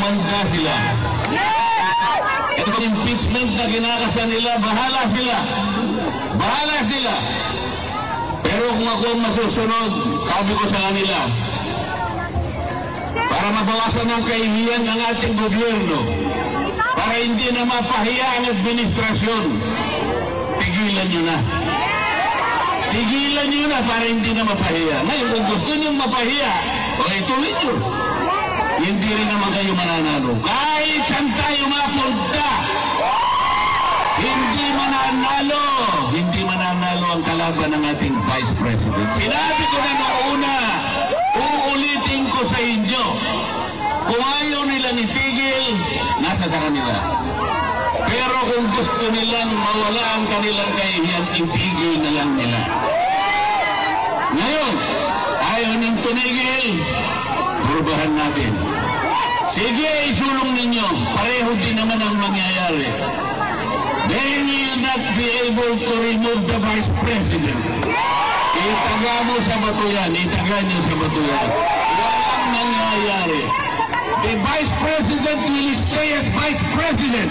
kumanda sila. Itong impeachment na kinakasan nila, bahala sila. Bahala sila. Pero kung ako ang masusunod, sabi ko sa kanila, para mabawasan ang kahihiyan ng ating gobyerno, para hindi na mapahiya ang administrasyon, tigilan nyo na. Tigilan nyo na para hindi na mapahiya. Ngayon, kung gusto nyo mapahiya, o ituloy nyo. Hindi rin naman kayo mananalo. Kahit saan tayo mapunta, hindi mananalo. Hindi mananalo ang kalaban ng ating Vice President. Sinabi ko na noong una, uulitin ko sa inyo, kung ayaw nilang itigil, nasa sa kanila. Pero kung gusto nilang mawala ang kanilang kahihiyan, itigil na lang nila. Ngayon, ayaw nang tumigil, prubahan natin. Sige, isulong ninyo. Pareho din naman ang mangyayari. They will not be able to remove the Vice President. Itaga mo sa bato yan. Itaga nyo sa bato yan. Walang nangyayari. The Vice President will stay as Vice President.